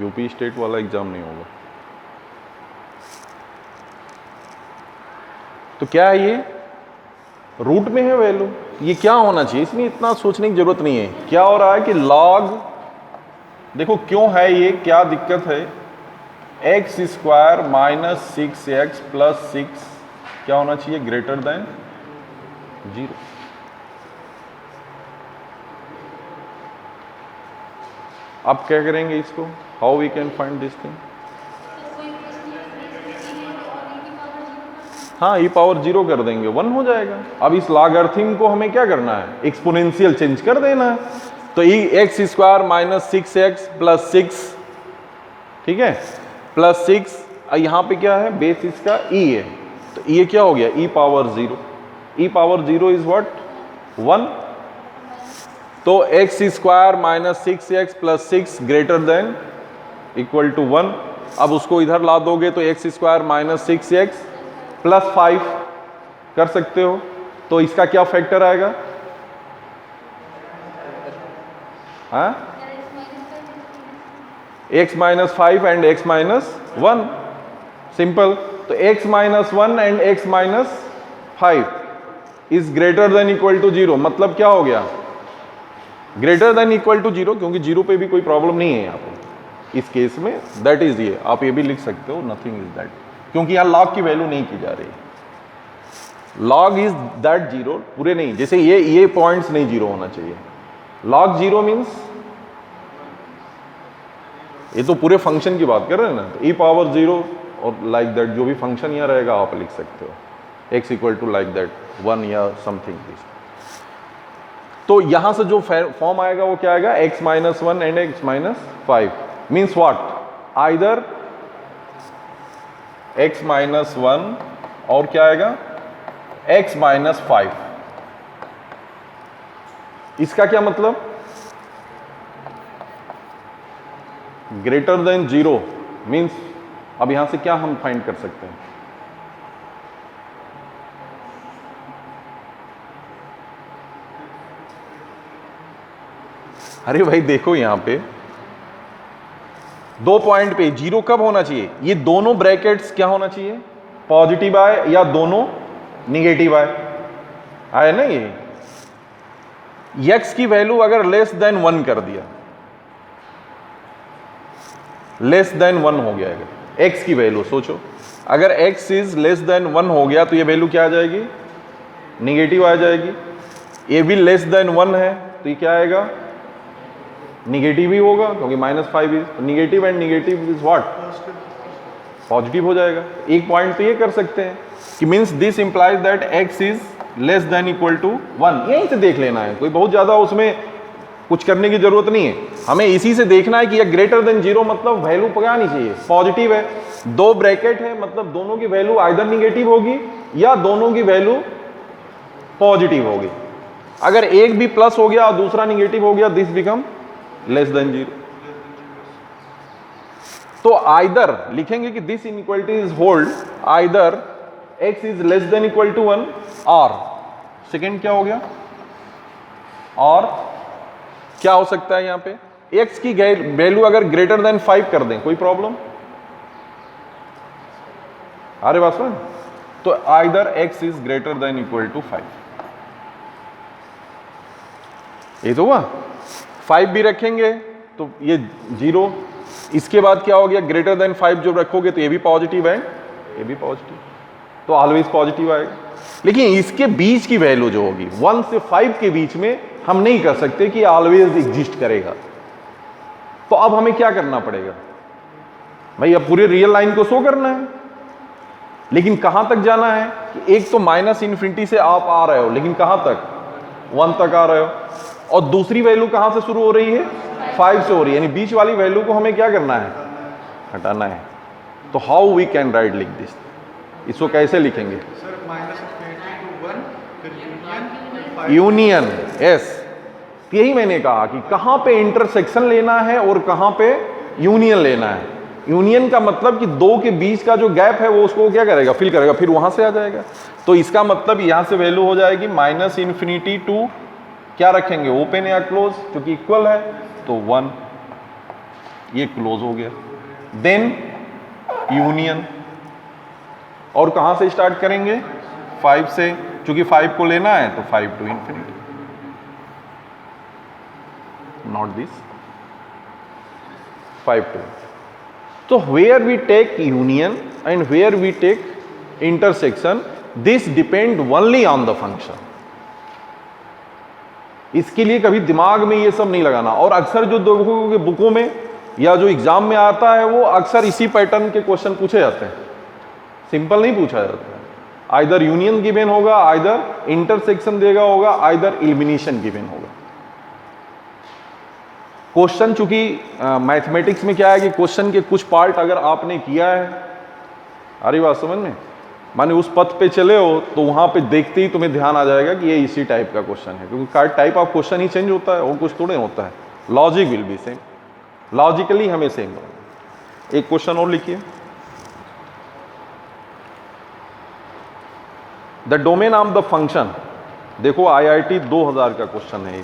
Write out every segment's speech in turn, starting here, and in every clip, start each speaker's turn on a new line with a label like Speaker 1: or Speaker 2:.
Speaker 1: UP state वाला exam नहीं होगा। तो क्या है ये, रूट में है वैल्यू, ये क्या होना चाहिए, इसमें इतना सोचने की जरूरत नहीं है। क्या हो रहा है कि लॉग, देखो क्यों है ये, क्या दिक्कत है, x square minus 6x plus 6 क्या होना चाहिए, ग्रेटर देन 0। अब क्या करेंगे इसको, how we can find this thing. हाँ, e पावर 0 कर देंगे, 1 हो जाएगा। अब इस लॉगरिथम को हमें क्या करना है, एक्सपोनेंशियल चेंज कर देना है। तो x square minus 6x plus 6, ठीक है, प्लस 6, यहाँ पे क्या है, बेस इसका e है, तो ये क्या हो गया, e power 0। e power 0 is what, 1। तो x square minus 6x plus 6 greater than equal to 1। अब उसको इधर ला दोगे तो x square minus 6x plus 5 कर सकते हो, तो इसका क्या फैक्टर आएगा, हाँ, x minus 5 and x minus 1, simple. तो x minus 1 and x minus 5 is greater than equal to 0, मतलब क्या हो गया, ग्रेटर देन इक्वल टू 0, क्योंकि 0 पे भी कोई प्रॉब्लम नहीं है यहाँ पे इस केस में, दैट इज ये, आप ये भी लिख सकते हो, नथिंग इज दैट, क्योंकि यहाँ लॉग की वैल्यू नहीं की जा रही है। लॉग इज दैट 0, पूरे नहीं, जैसे ये पॉइंट्स नहीं 0 होना चाहिए। लॉग 0 मीन्स, ये तो पूरे फंक्शन की बात कर रहे हैं ना, तो e पावर 0 और लाइक दैट जो भी फंक्शन यहाँ रहेगा आप लिख सकते हो, x equal to like that 1 या समथिंग दिस। तो यहां से जो फॉर्म आएगा वो क्या आएगा, x minus 1 and x minus 5 means what, either x minus 1 और क्या आएगा, x माइनस 5। इसका क्या मतलब, ग्रेटर देन 0 मीन्स, अब यहां से क्या हम फाइंड कर सकते हैं, अरे भाई देखो यहां पे 2 पॉइंट पे 0 कब होना चाहिए, ये दोनों ब्रैकेट्स क्या होना चाहिए, पॉजिटिव आए या दोनों निगेटिव आए ना, ये x की वैल्यू अगर लेस देन 1 कर दिया, लेस देन 1 हो गया है x की वैल्यू, सोचो अगर x इज लेस देन 1 हो गया तो ये वैल्यू क्या आ जाएगी, निगेटिव आ जाएगी। ये भी लेस देन 1 है तो ये क्या आएगा, निगेटिव ही होगा, क्योंकि -5 is negative and negative is what, positive हो जाएगा। एक पॉइंट तो ये कर सकते हैं कि means this implies that x is less than equal to 1, यहीं से देख लेना है, कोई बहुत ज्यादा उसमें कुछ करने की जरूरत नहीं है, हमें इसी से देखना है कि ये ग्रेटर देन 0 मतलब वैल्यू क्या आनी चाहिए, पॉजिटिव है। 2 ब्रैकेट है मतलब दोनों की वैल्यू आइदर निगेटिव होगी या दोनों की वैल्यू पॉजिटिव होगी। अगर एक भी प्लस हो गया और दूसरा निगेटिव हो गया, दिस बिकम लेस देन 0। तो आइदर लिखेंगे कि this inequality is hold either x is less than equal to 1 और सेकेंड क्या हो गया, और क्या हो सकता है यहां पे, x की वैल्यू अगर ग्रेटर देन 5 कर दें, कोई प्रॉब्लम, अरे बात सुन, तो either x is greater than equal to 5, ये तो हुआ। 5 भी रखेंगे तो ये 0, इसके बाद क्या हो गया, ग्रेटर देन 5 जो रखोगे तो ये भी पॉजिटिव है, ये भी पॉजिटिव, तो ऑलवेज पॉजिटिव आएगा। लेकिन इसके बीच की वैल्यू जो होगी 1 से 5 के बीच में हम नहीं कर सकते कि ऑलवेज एग्जिस्ट करेगा। तो अब हमें क्या करना पड़ेगा भाई, अब पूरे रियल लाइन को शो करना है, लेकिन कहां तक जाना है कि एक तो -∞ से आप आ रहे हो, लेकिन कहां तक, 1 तक आ रहे हो, और दूसरी वैल्यू कहां से शुरू हो रही है, 5 से हो रही है, यानी बीच वाली वैल्यू को हमें क्या करना है, हटाना है। तो हाउ वी कैन राइट लिख दिस, इसको कैसे लिखेंगे, यूनियन, यस, यही मैंने कहा कि कहां पे इंटरसेक्शन लेना है और कहां पे यूनियन लेना है। यूनियन का मतलब कि दो के बीच का जो गैप है वो उसको क्या करेगा, फिल करेगा, फिर वहां से आ जाएगा। तो इसका मतलब यहां से वैल्यू हो जाएगी -∞ टू क्या रखेंगे, ओपन या क्लोज, जो कि इक्वल है, तो 1। ये क्लोज हो गया। देन यूनियन, और कहां से स्टार्ट करेंगे? 5 से, क्योंकि 5 को लेना है तो 5 to infinity, not this, 5 to। तो where we take union and where we take intersection, this depend only on the function. इसके लिए कभी दिमाग में ये सब नहीं लगाना। और अक्सर जो देखोगे बुकों में या जो एग्जाम में आता है वो अक्सर इसी पैटर्न के क्वेश्चन पूछे जाते हैं, सिंपल नहीं पूछा जाता है। आइदर यूनियन गिवन होगा, आइदर इंटरसेक्शन देगा होगा, आइदर एलिमिनेशन गिवन होगा। क्वेश्चन चूंकि मैथमेटिक्स में क्या है कि क्वेश्चन के कुछ पार्ट अगर आपने किया है, अरे बात समझ में, माने उस पथ पे चले हो तो वहां पे देखते ही तुम्हें ध्यान आ जाएगा कि ये इसी टाइप का क्वेश्चन है, क्योंकि type of question he change होता है और कुछ थोड़े होता है। Logic will be same, logically हमें सेम होगा। एक क्वेश्चन और लिखिए, the domain of the function. देखो IIT 2000 का क्वेश्चन है,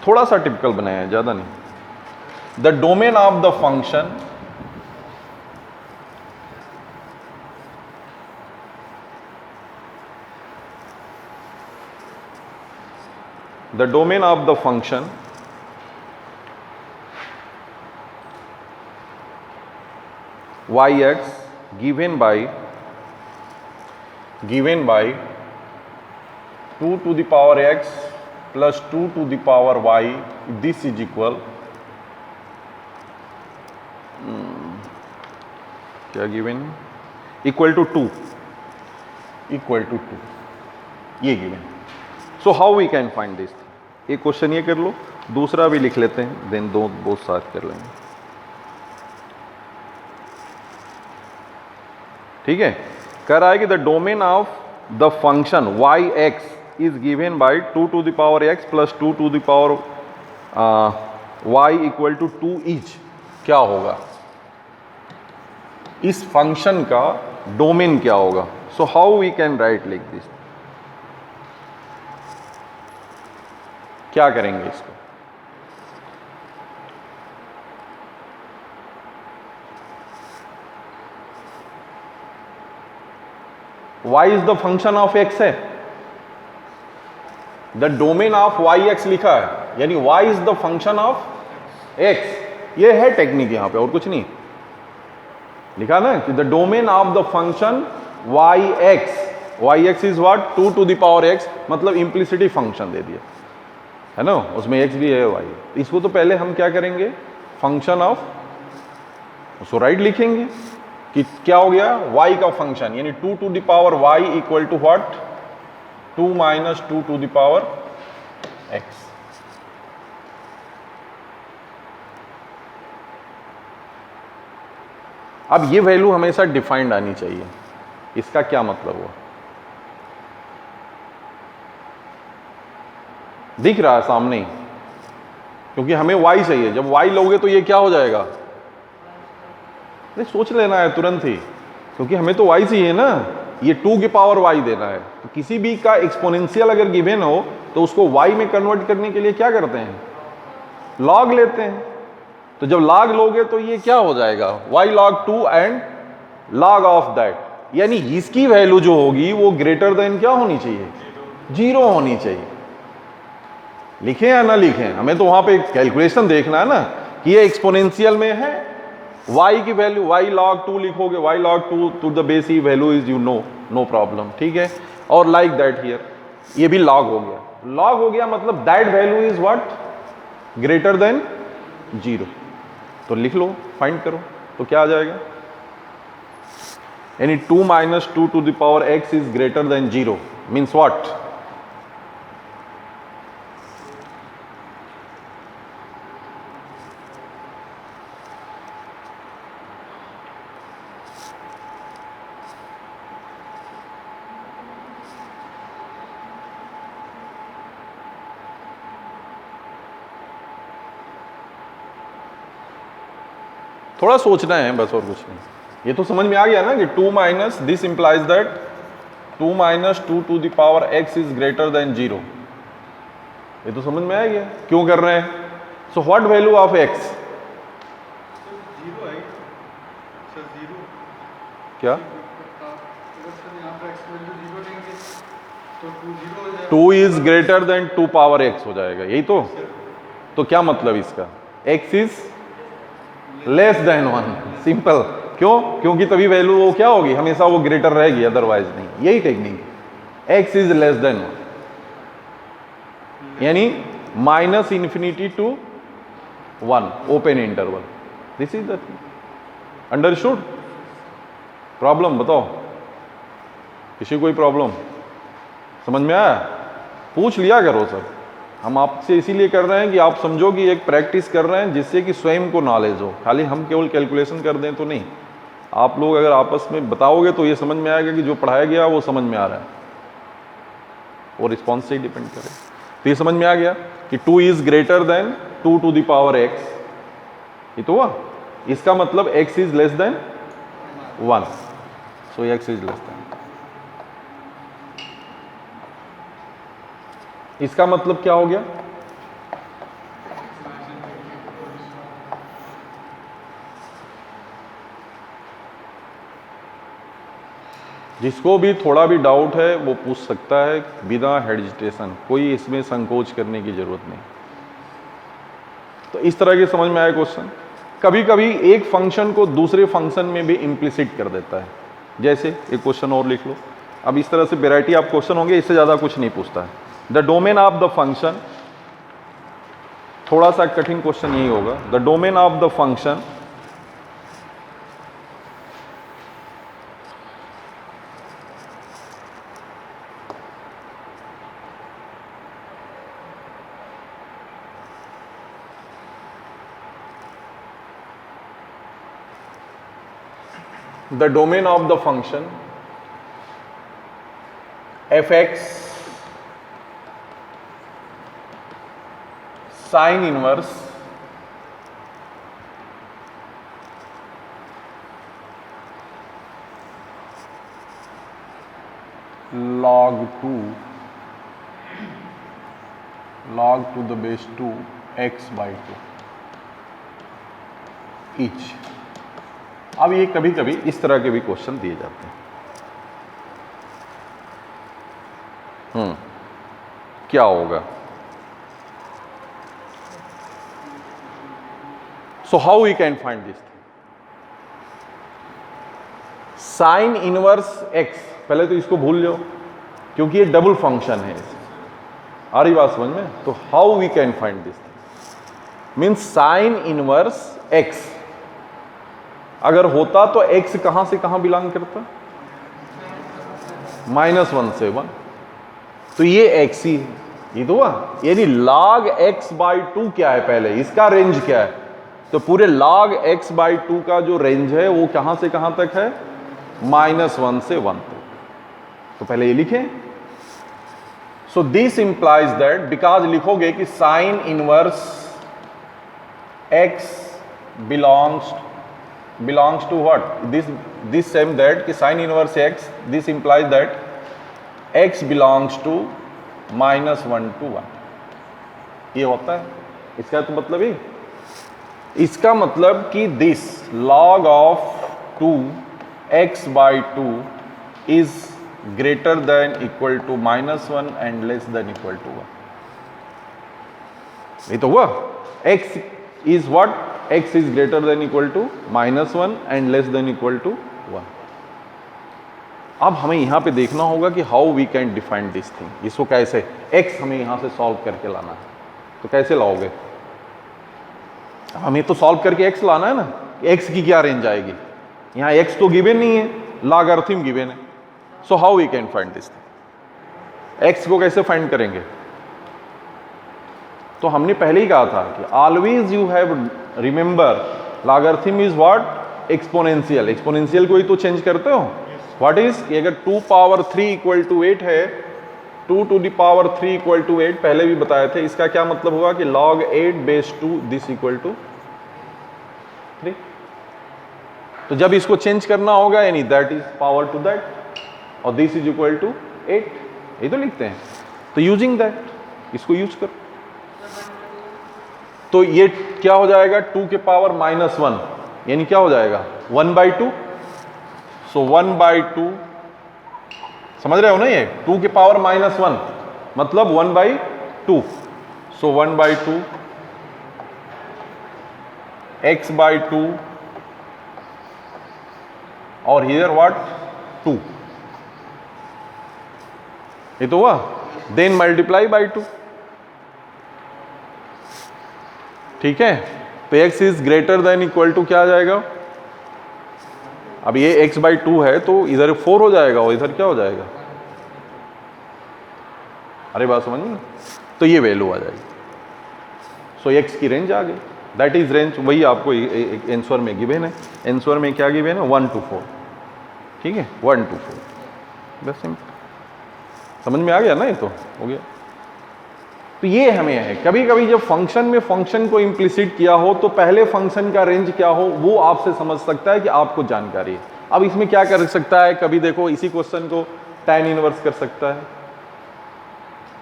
Speaker 1: थोड़ा सा टिपिकल बनाया है, ज्यादा नहीं। The domain of the function the domain of the function yx given by 2 to the power x plus 2 to the power y, this is equal क्या given, equal to 2, equal to 2, ये given. So how we can find this. एक question ये कर लो, दूसरा भी लिख लेते हैं, देन दो बोथ साथ कर लेंगे, ठीक है। कह रहा है कि the domain of the function y x is given by 2 to the power x plus 2 to the power y equal to 2 each. क्या होगा इस फंक्शन का डोमेन, क्या होगा? So how we can write like this. क्या करेंगे इसको? y is the function of x है, the domain of y x लिखा है, यानी y is the function of x। ये है टेक्निक, यहां पे और कुछ नहीं लिखा ना कि the domain of the function y x is what 2 to the power x, मतलब इंप्लिसिटी फंक्शन दे दिया है ना, उसमें x भी है y। इसको तो पहले हम क्या करेंगे, फंक्शन ऑफ, उसको राइट लिखेंगे कि क्या हो गया, y का फंक्शन, यानी 2 to the power y equal to what 2 minus 2 to the power x। अब ये वैल्यू हमेशा डिफाइंड आनी चाहिए। इसका क्या मतलब हुआ, दिख रहा है सामने ही, क्योंकि हमें y चाहिए। जब y लोगे तो ये क्या हो जाएगा, नहीं सोच लेना है तुरंत ही, क्योंकि हमें तो y चाहिए ना, ये 2 की पावर y देना है। तो किसी भी का एक्सपोनेंशियल अगर गिवन हो तो उसको y में कन्वर्ट करने के लिए क्या करते हैं, लॉग लेते हैं। तो जब लॉग लोगे तो ये क्या हो जाएगा, y log 2 and log of that, यानी इसकी वैल्यू जो होगी वो ग्रेटर देन क्या होनी चाहिए, 0 होनी चाहिए। लिखें या ना लिखें, हमें तो वहां पे कैलकुलेशन देखना है ना कि ये एक्सपोनेंशियल में है, y की वैल्यू y log 2 लिखोगे, y log 2 to the base e value is, you know problem, ठीक है। और लाइक दैट हियर, ये भी log हो गया, log हो गया मतलब that value is what greater than 0। तो लिख लो, फाइंड करो, तो क्या आ जाएगा, यानी 2 minus 2 to the power x is greater than 0 means what, थोड़ा सोचना है बस और कुछ नहीं। ये तो समझ में आ गया ना कि 2 minus this implies that 2 minus 2 to the power x is greater than 0। ये तो समझ में आ गया क्यों कर रहे हैं। So what value of x, क्या
Speaker 2: तो
Speaker 1: 2 is greater then 2 power x हो जाएगा, यही तो क्या मतलब इसका, x is less then 1, simple. क्यों? क्योंकि तभी वैल्यू वो क्या होगी, हमेशा वो ग्रेटर रहेगी, अदरवाइज नहीं। यही technique, x is less then 1, यानी -∞ to 1 open interval. This is the thing, understood? Problem बताओ, किसी कोई प्रॉब्लम समझ में आया? पूछ लिया करो सर, हम आपसे इसीलिए कर रहे हैं कि आप समझो कि एक प्रैक्टिस कर रहे हैं जिससे कि स्वयं को नॉलेज हो, खाली हम केवल कैलकुलेशन कर दें तो नहीं। आप लोग अगर आपस में बताओगे तो ये समझ में आएगा कि जो पढ़ाया गया वो समझ में आ रहा है, वो रिस्पॉन्स से ही डिपेंड करे। तो ये समझ में आ गया कि 2 is greater then 2 to the power x, ये तो हुआ। इसका मतलब x is less then 1, so x is less then. इसका मतलब क्या हो गया, जिसको भी थोड़ा भी डाउट है वो पूछ सकता है बिना हेजिटेशन, कोई इसमें संकोच करने की जरूरत नहीं। तो इस तरह के समझ में आया क्वेश्चन। कभी कभी एक फंक्शन को दूसरे फंक्शन में भी इम्प्लिसिट कर देता है, जैसे एक क्वेश्चन और लिख लो। अब इस तरह से वैरायटी आप क्वेश्चन होंगे, इससे ज़्यादा कुछ नहीं पूछता है। The domain of the function, थोड़ा सा कठिन क्वेश्चन यही होगा। The domain of the function of the function fx sin inverse log 2 to the base 2 x by 2 each। अब ये कभी कभी इस तरह के भी क्वेश्चन दिए जाते हैं। क्या होगा? So how we can find this? Sine inverse x, पहले तो इसको भूल जाओ क्योंकि ये डबल फंक्शन है। आ रही बात समझ में? तो how we can find this means sine inverse x अगर होता तो x कहां से कहां बिलोंग करता, -1 से 1, तो ये x ही है, ये तो हुआ। यानी log x बाई 2 क्या है, पहले इसका रेंज क्या है, तो पूरे log x बाई 2 का जो रेंज है वो कहां से कहां तक है, -1 से 1 तक। तो पहले ये लिखें। सो दिस इंप्लाइज दैट, बिकॉज लिखोगे कि sign inverse x belongs to what, this same that कि sin inverse x, this implies that x belongs to -1 to 1, ये होता है। इसका तो मतलब ही, इसका मतलब कि this log of 2x by 2 is greater than equal to -1 and less than equal to 1। ये तो हुआ। x is what, x is greater than equal to -1 and less than equal to 1। अब हमें यहां पे देखना होगा कि how we can define this thing, इसको कैसे, x हमें यहां से सॉल्व करके लाना है। तो कैसे लाओगे? हमें तो सॉल्व करके x लाना है ना, x की क्या रेंज आएगी, यहां x तो गिवन नहीं है, लॉगरिथम गिवन है। So how we can find this thing, x को कैसे फाइंड करेंगे? तो हमने पहले ही कहा था कि always you have remember logarithm is what, exponential. Exponential को ही तो चेंज करते हो। व्हाट इज कि अगर 2 पावर 3 इक्वल टू 8 है, 2 to the power 3 equal to 8 पहले भी बताए थे। इसका क्या मतलब होगा कि log 8 base 2 this equal to 3। तो जब इसको चेंज करना होगा यानी that is power to that और दिस इज इक्वल टू 8, ये तो लिखते हैं। तो यूजिंग दैट, इसको यूज करो। तो ये क्या हो जाएगा, 2 के पावर -1 यानी क्या हो जाएगा 1/2। सो 1/2, समझ रहे हो ना, ये 2 की पावर -1 मतलब 1/2, सो 1/2 x/2 और हियर व्हाट 2, ये तो हुआ, देन मल्टीप्लाई बाई 2, ठीक है। तो x is greater than equal to क्या आ जाएगा, अब ये x/2 है तो इधर 4 हो जाएगा और इधर क्या हो जाएगा, अरे बात समझ ना, तो ये वैल्यू आ जाएगी। सो x की रेंज आ गई, दैट इज रेंज, वही आपको आंसर में गिवन है। आंसर में क्या गिवन है, 1 to 4, ठीक है, 1 to 4, बस सिंपल, समझ में आ गया ना, ये तो हो गया। तो ये हमें है, कभी कभी जब फंक्शन में फंक्शन को इम्प्लिसिट किया हो तो पहले फंक्शन का रेंज क्या हो वो आपसे समझ सकता है कि आपको जानकारी है। अब इसमें क्या कर सकता है, कभी देखो इसी क्वेश्चन को tan इनवर्स कर सकता है,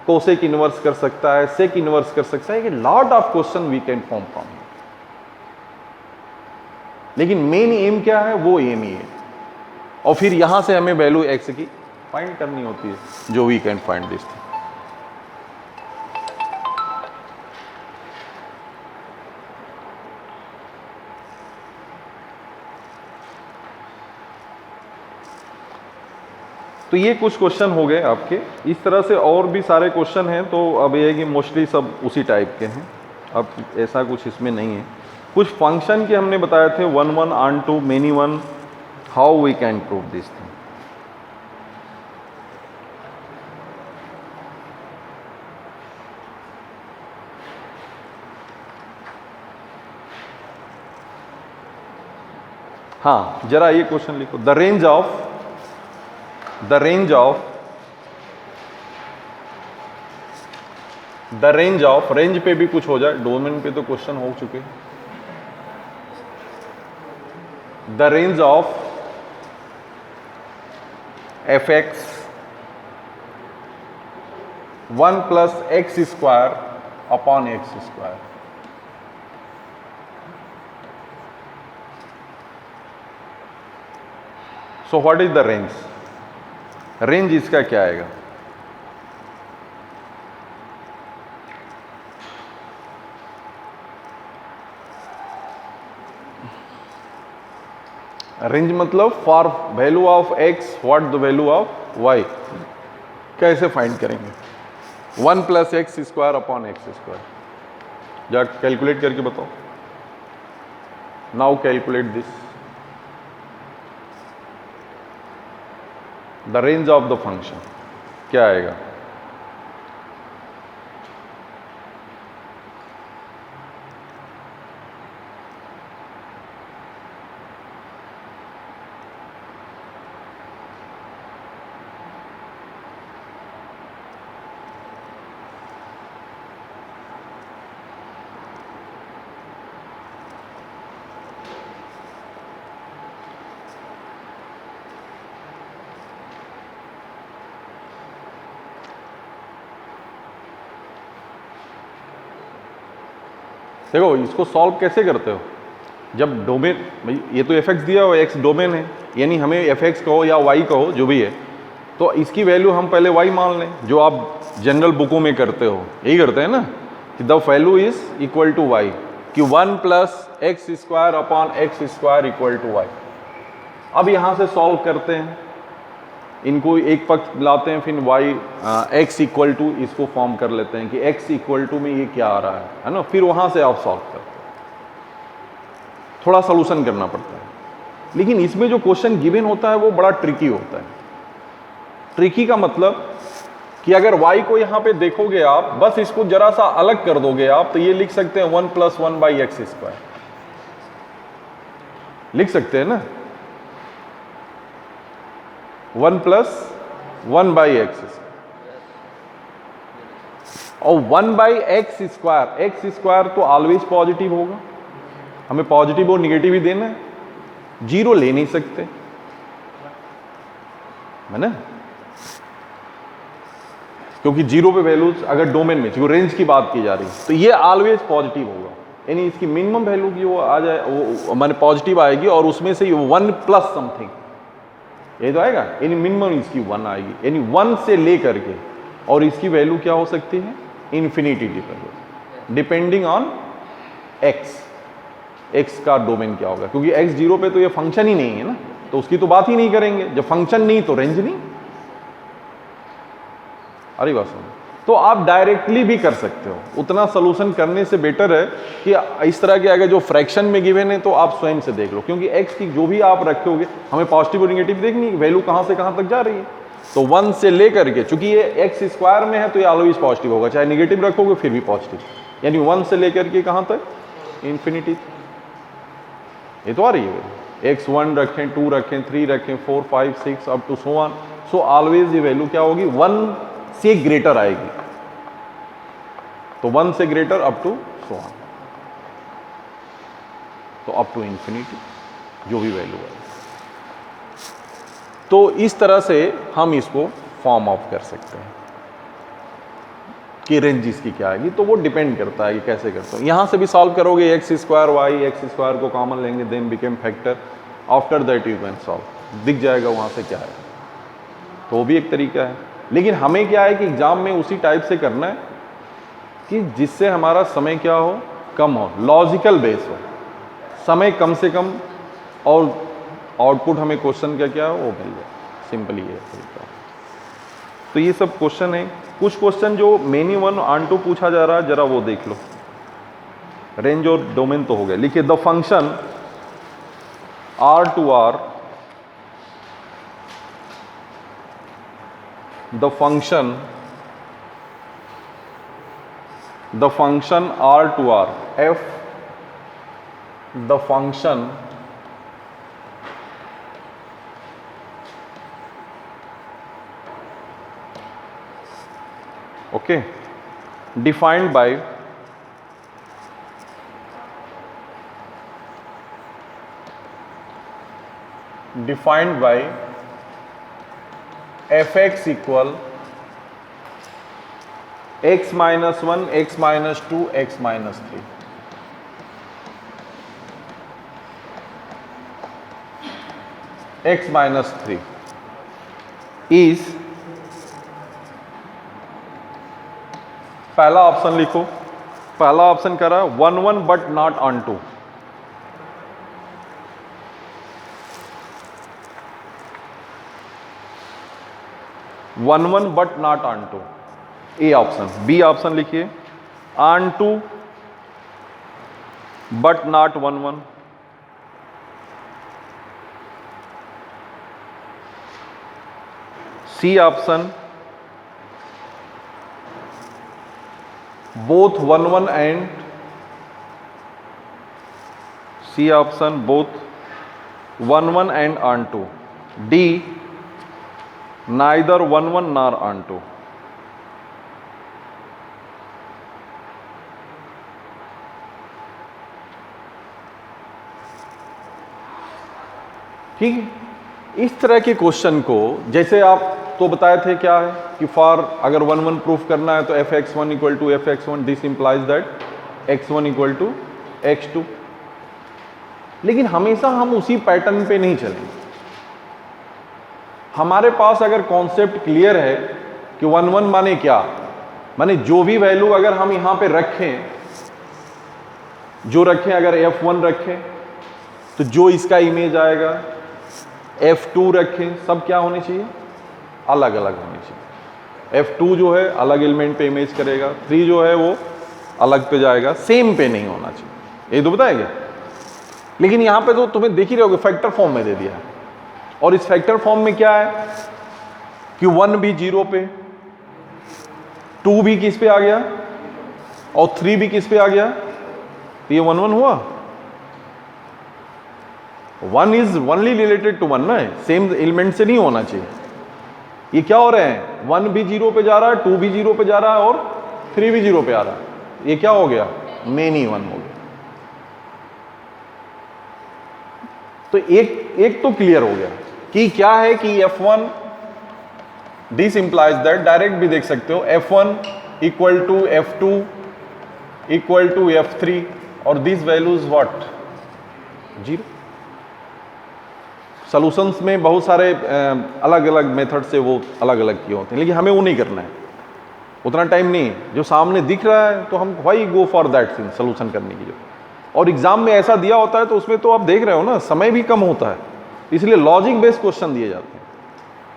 Speaker 1: कोसेक इनवर्स कर सकता है, सेक इनवर्स कर सकता है, कि lot of question we can form from, लेकिन मेन एम क्या है, वो एम ही है। और फिर यहां से हमें वैल्यू x की फाइंड करनी होती है, जो we can find this thing. तो ये कुछ क्वेश्चन हो गए आपके, इस तरह से और भी सारे क्वेश्चन हैं। तो अब ये है कि मोस्टली सब उसी टाइप के हैं, अब ऐसा कुछ इसमें नहीं है। कुछ फंक्शन के हमने बताए थे, 1 1 onto many one, how we can prove this thing. हाँ, जरा ये क्वेश्चन लिखो, द रेंज ऑफ रेंज पे भी कुछ हो जाए, डोमेन पे तो क्वेश्चन हो चुके। The range of f(x) 1 + x² upon x²। So what is the range, range इसका क्या आएगा, रेंज मतलब for value of x what the value of y, कैसे फाइंड करेंगे, 1 + x² अपॉन x²। जा कैलकुलेट करके बताओ, now calculate this, the range of the function क्या आएगा, देखो इसको सॉल्व कैसे करते हो, जब डोमेन, भाई ये तो f(x) दिया हुआ, x डोमेन है, यानी हमें f(x) कहो या y कहो जो भी है, तो इसकी वैल्यू हम पहले y मान लें, जो आप जनरल बुकों में करते हो, यही करते हैं ना, कि the value is equal to y, कि 1 + x² upon x² equal to y। अब यहाँ से सॉल्व करते हैं, इनको एक पक्ष लाते हैं, फिर x इक्वल टू इसको फॉर्म कर लेते हैं कि x इक्वल टू में ये क्या आ रहा है ना, फिर वहाँ से आप सॉल्व करते हैं, थोड़ा सॉल्यूशन करना पड़ता है। लेकिन इसमें जो क्वेश्चन गिवन होता है वो बड़ा ट्रिकी होता है। ट्रिकी का मतलब कि अगर y को यहाँ पे देखोगे आप, बस इसको जरा सा अलग कर दोगे आप, तो ये लिख सकते हैं 1 + 1/x², लिख सकते हैं ना, 1 + 1/x², और 1/x², x² तो ऑलवेज पॉजिटिव होगा, हमें पॉजिटिव और निगेटिव ही देना है, जीरो ले नहीं सकते, है ना, क्योंकि जीरो पे वैल्यूज अगर डोमेन में, क्योंकि रेंज की बात की जा रही है, तो ये ऑलवेज पॉजिटिव होगा, यानी इसकी मिनिमम वैल्यू की वो आ जाए, वो माने पॉजिटिव आएगी, और उसमें से 1 + समथिंग, ये तो आएगा, यानी मिनिमम इसकी 1 आएगी, यानी 1 से ले करके, और इसकी वैल्यू क्या हो सकती है, इन्फिनिटी डिपेंडिंग ऑन एक्स का डोमेन क्या होगा, क्योंकि एक्स 0 पे तो ये फंक्शन ही नहीं है ना, तो उसकी तो बात ही नहीं करेंगे, जब फंक्शन नहीं तो रेंज नहीं। अरे बात सुनो, तो आप डायरेक्टली भी कर सकते हो, उतना सोल्यूशन करने से बेटर है कि इस तरह के अगर जो फ्रैक्शन में गिवन है तो आप स्वयं से देख लो, क्योंकि एक्स की जो भी आप रखोगे हमें पॉजिटिव और नेगेटिव देखनी है, वैल्यू कहां से कहां तक जा रही है। तो 1 से लेकर के, चूंकि ये एक्स स्क्वायर में है तो ये ऑलवेज पॉजिटिव होगा, चाहे नेगेटिव रखोगे फिर भी पॉजिटिव, यानी 1 से लेकर के कहां तक, इन्फिनिटी। ये तो आ रही है, x1 रखें, 2 रखें, 3 रखें, 4 5 6 up to so on, so always ये वैल्यू क्या होगी, 1 से ग्रेटर आएगी, तो 1 से greater up to so on, तो अप टू इन्फिनिटी जो भी वैल्यू है। तो इस तरह से हम इसको फॉर्म ऑफ कर सकते हैं कि रेंज इसकी क्या आएगी, तो वो डिपेंड करता है कि कैसे करते हो। यहां से भी सॉल्व करोगे, x square y, x square को कॉमन लेंगे, then became factor, after that you can solve, दिख जाएगा वहां से क्या है, तो वो भी एक तरीका है। लेकिन हमें क्या है कि एग्जाम में उसी टाइप से करना है कि जिससे हमारा समय क्या हो, कम हो, लॉजिकल बेस हो, समय कम से कम, और आउटपुट हमें क्वेश्चन का क्या हो वो मिल जाए, सिंपली ये तरीका। तो ये सब क्वेश्चन है, कुछ क्वेश्चन जो मेनी 1 ऑन 2 पूछा जा रहा है, जरा वो देख लो। रेंज और डोमेन तो हो गया, लिखिए the function R2R, the function R2R, f the function okay defined by fx equal x minus 1, x minus 2, x minus 3. x minus 3 is, पहला ऑप्शन लिखो, पहला ऑप्शन करा 1 1 but not on 2, one one but not on two, A option. B option लिखिए on 2 but not 1 1, C option both 1 1 and, C option both 1 1 and on 2, D neither 1 1 nor on 2. ठीक है, इस तरह के question को जैसे आप तो बताए थे क्या है कि फॉर अगर 1 1 प्रूफ करना है तो fx1 equal to fx1, this implies that x1 equal to x2। लेकिन हमेशा हम उसी पैटर्न पे नहीं चलेंगे। हमारे पास अगर कॉन्सेप्ट क्लियर है कि 1 1 माने क्या, माने जो भी वैल्यू अगर हम यहां पे रखें, जो रखें अगर f1 रखें तो जो इसका इमेज आएगा, f2 रखें, सब क्या होने चाहिए, अलग अलग होने चाहिए। f2 जो है अलग एलिमेंट पे इमेज करेगा, 3 जो है वो अलग पे जाएगा, सेम पे नहीं होना चाहिए, ये तो बताएगा। लेकिन यहां पे तो तुम्हें देख ही रहोगे फैक्टर फॉर्म में दे दिया है, और इस फैक्टर फॉर्म में क्या है कि 1 भी 0 पे, 2 भी किस पे आ गया, और 3 भी किस पे आ गया, तो ये 1 1 हुआ। 1 इज ओनली रिलेटेड टू 1 ना, सेम एलिमेंट से नहीं होना चाहिए। ये क्या हो रहे हैं, 1 भी 0 पे जा रहा है, 2 भी 0 पे जा रहा है, और 3 भी 0 पे आ रहा है, ये क्या हो गया, मेनी 1 हो गया। तो एक तो क्लियर हो गया कि क्या है कि f1, this implies that, direct भी देख सकते हो, f1 equal to f2 equal to f3, और this value is what, 0। Solutions में बहुत सारे अलग अलग मेथड से वो अलग अलग किए होते हैं, लेकिन हमें वो नहीं करना है, उतना टाइम नहीं है। जो सामने दिख रहा है तो हम why go for that thing solution करने के लिए। और एग्जाम में ऐसा दिया होता है तो उसमें तो आप देख रहे हो ना, समय भी कम होता है, इसलिए लॉजिक बेस्ड क्वेश्चन दिए जाते हैं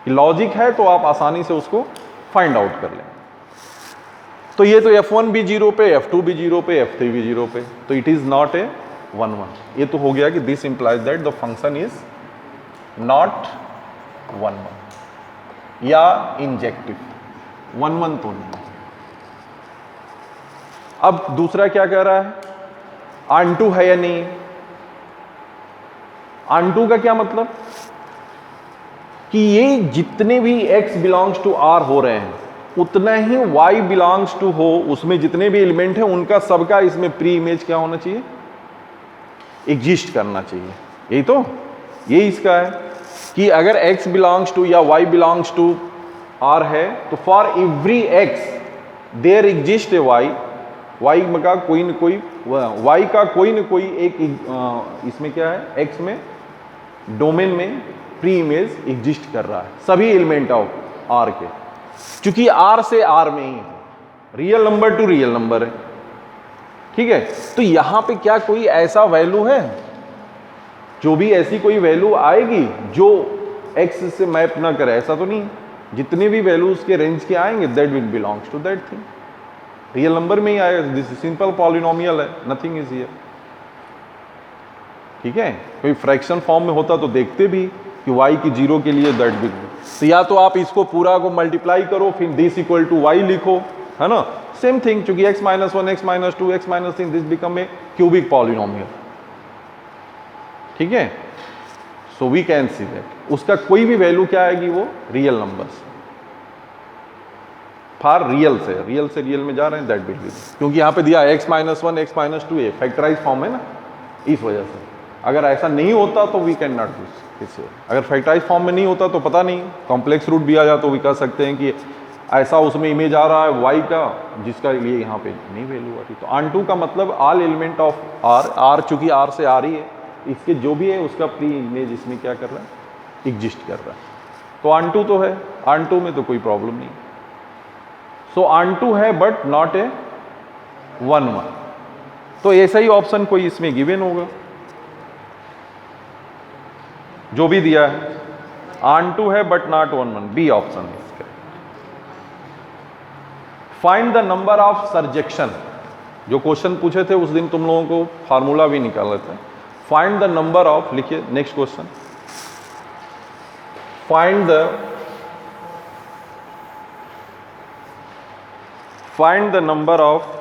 Speaker 1: कि लॉजिक है तो आप आसानी से उसको फाइंड आउट कर लें। तो ये तो F1 भी 0 पे, F2 भी 0 पे, F3 भी 0 पे, तो इट इज नॉट ए 1-1। ये तो हो गया कि this implies that the function is not 1-1 या इंजेक्टिव, 1-1 तो नहीं। अब दूसरा क्या कह रहा है, ऑन टू है या नहीं। ऑन टू का क्या मतलब कि ये जितने भी x बिलोंग्स टू r हो रहे हैं उतना ही y बिलोंग्स टू हो, उसमें जितने भी एलिमेंट हैं उनका सबका इसमें प्री इमेज क्या होना चाहिए, एग्जिस्ट करना चाहिए। यही तो, ये इसका है कि अगर x बिलोंग्स टू या y बिलोंग्स टू r है तो for every x there exist a y का कोई न कोई, y का कोई न कोई एक इसमें क्या है, x में डोमेन में प्री इमेज एग्जिस्ट कर रहा है, सभी एलिमेंट ऑफ r के, क्योंकि r से r में ही है, real number two real number है। ठीक है, तो यहां पे क्या कोई ऐसा वैल्यू है, जो भी ऐसी कोई वैल्यू आएगी जो x से मैप ना करे, ऐसा तो नहीं। जितने भी वैल्यूज के रेंज के आएंगे that will belongs to that thing, real number में ही आएगा। दिस सिंपल पॉलिनोमियल है, नथिंग इज हियर। ठीक है, कोई फ्रैक्शन फॉर्म में होता तो देखते भी कि y की 0 के लिए दैट बिग, तो या तो आप इसको पूरा को मल्टीप्लाई करो फिर दिस इक्वल टू y लिखो, है ना, सेम थिंग, क्योंकि x minus 1 x minus 2 x minus 3 this become a cubic polynomial. ठीक है, so we can see that उसका कोई भी वैल्यू क्या आएगी, वो रियल नंबर्स, फॉर रियल से रियल में जा रहे हैं दैट बिट, क्योंकि यहाँ पे दिया x माइनस 1 x माइनस 2 ये फैक्टराइज फॉर्म है ना, इस वजह से। अगर ऐसा नहीं होता तो वी कैन नॉट डू इसे, अगर फैक्टराइज फॉर्म में नहीं होता तो पता नहीं, कॉम्प्लेक्स रूट भी आ जाए तो भी कह सकते हैं कि ऐसा उसमें इमेज आ रहा है y का जिसका लिए यहाँ पे नहीं वैल्यू आ रही। तो ऑन टू का मतलब ऑल एलिमेंट ऑफ r चूंकि r से आ रही है, इसके जो भी है उसका प्री इमेज इसमें क्या कर रहा है, एग्जिस्ट कर रहा है। तो ऑन टू तो है, ऑन टू में तो कोई प्रॉब्लम नहीं। सो ऑन टू है बट नॉट ए 1-1, तो ऐसा ही ऑप्शन कोई इसमें गिवन होगा जो भी दिया है, ऑन टू है बट नॉट 1-1, बी ऑप्शन है इसका। फाइंड द नंबर ऑफ सरजेक्शन, जो क्वेश्चन पूछे थे उस दिन तुम लोगों को फार्मूला भी निकाले थे। फाइंड द नंबर ऑफ, लिखिए next question, find the number of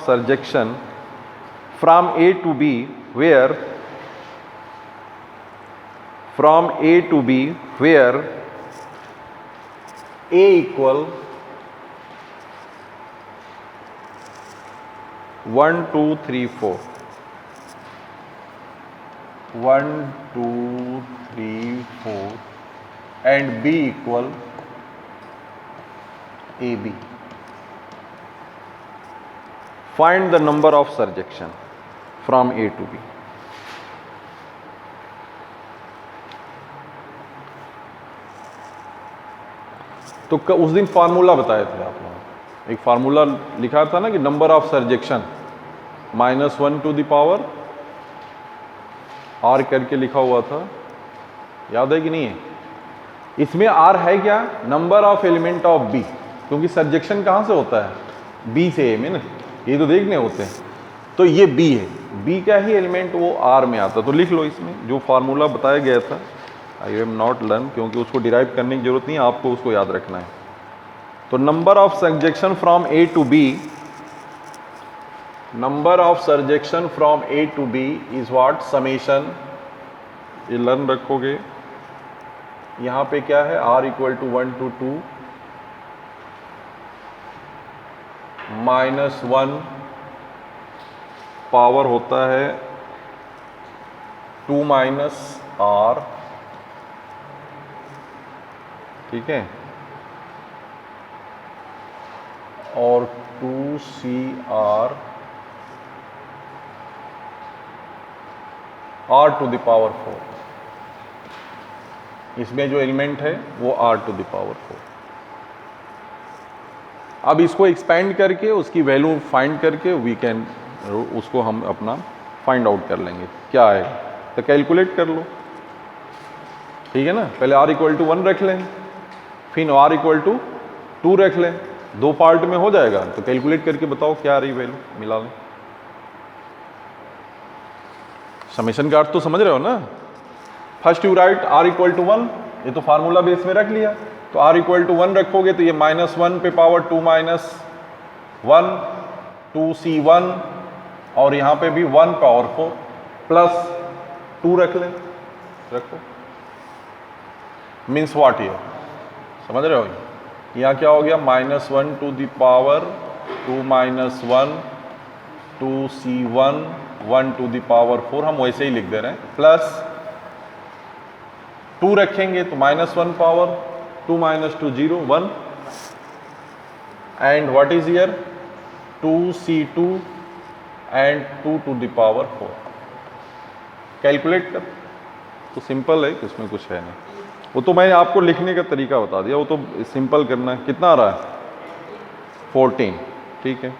Speaker 1: surjection from A to B where A equal 1 2 3 4 1 2 3 4 and B equal AB. Find the number of surjection from A to B. तो उस दिन formula बताए थे आप लोगों, एक formula लिखा था ना कि number of surjection -1 to the power r करके लिखा हुआ था, याद है कि नहीं है? इसमें r है क्या, number of element of b, क्योंकि सरजेक्शन कहाँ से होता है, b से a में ना, ये तो देखने होते हैं। तो ये b है, b का ही एलिमेंट वो r में आता, तो लिख लो इसमें जो फार्मूला बताया गया था। आई एम नॉट लर्न, क्योंकि उसको डिराइव करने की जरूरत नहीं है, आपको उसको याद रखना है। तो number of surjection from A to B, number of surjection from A to B is what, summation, ये लर्न रखोगे। यहाँ पे क्या है, r equal to 1 to 2 -1 power होता है 2 - r, ठीक है, और 2CR R to the power 4। इसमें जो एलिमेंट है वो R टू द पावर 4। अब इसको एक्सपेंड करके उसकी वैल्यू फाइंड करके वी कैन उसको हम अपना फाइंड आउट कर लेंगे क्या है, तो कैलकुलेट कर लो, ठीक है ना। पहले R इक्वल टू 1 रख लें, फिर R इक्वल टू 2 रख लें, 2 पार्ट में हो जाएगा। तो कैलकुलेट करके बताओ क्या आ रही वैल्यू, मिला लें। समेशन का अर्थ तो समझ रहे हो ना। First you write R equal to 1, ये तो फार्मूला बेस में रख लिया, तो R इक्वल टू 1 रखोगे तो ये -1 पे पावर 2 - 1 2C1 और यहाँ पे भी 1 पावर 4 प्लस 2 रख लें, रखो। मीन्स व्हाट हियर, समझ रहे हो। यहाँ क्या हो गया, -1 to the power 2 - 1 2C1 1 to the power 4, हम वैसे ही लिख दे रहे हैं, प्लस 2 रखेंगे तो -1 power 2 - 2 0 1 and what is here 2C2 and 2 to the power 4। Calculate कर, तो सिंपल है कि उसमें कुछ है नहीं, वो तो मैंने आपको लिखने का तरीका बता दिया, वो तो सिंपल करना है। कितना आ रहा है 14, ठीक है।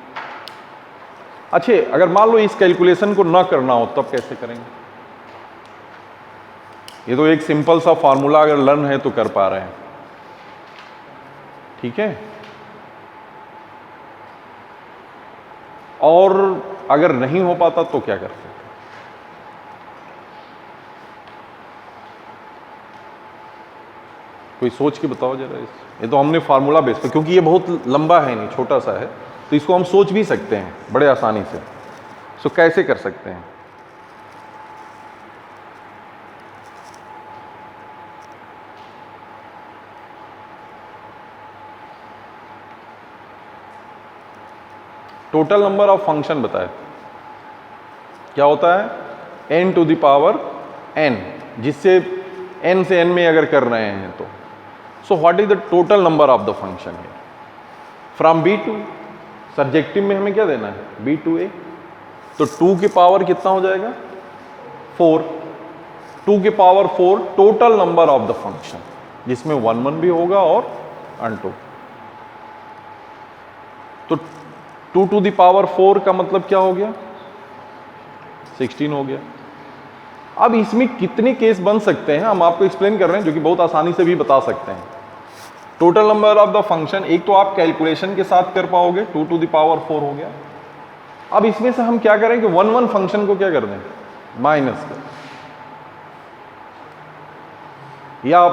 Speaker 1: अच्छे, अगर मान लो इस कैलकुलेशन को ना करना हो तब कैसे करेंगे। ये तो एक सिंपल सा फार्मूला अगर लर्न है तो कर पा रहे हैं, ठीक है। और अगर नहीं हो पाता तो क्या करते हैं, कोई सोच के बताओ जरा। ये तो हमने फार्मूला बेस पे, क्योंकि ये बहुत लंबा है नहीं, छोटा सा है, तो इसको हम सोच भी सकते हैं बड़े आसानी से। सो कैसे कर सकते हैं, टोटल नंबर ऑफ फंक्शन बताए क्या होता है, n to the power n, जिससे n से n में अगर कर रहे हैं तो। सो what is the total number of the function है फ्रॉम b टू, सब्जेक्टिव में हमें क्या देना है b टू a, तो 2 की पावर कितना हो जाएगा 4, 2 की power 4 total number of the function, जिसमें 1 1 भी होगा और अनटू। तो 2 टू द पावर 4 का मतलब क्या हो गया 16 हो गया। अब इसमें कितने केस बन सकते हैं हम आपको एक्सप्लेन कर रहे हैं, जो कि बहुत आसानी से भी बता सकते हैं। Total number of the function, एक तो आप कैलकुलेशन के साथ कर पाओगे, 2 टू द पावर 4 हो गया। अब इसमें से हम क्या करें कि 1 1 फंक्शन को क्या कर दें माइनस कर, या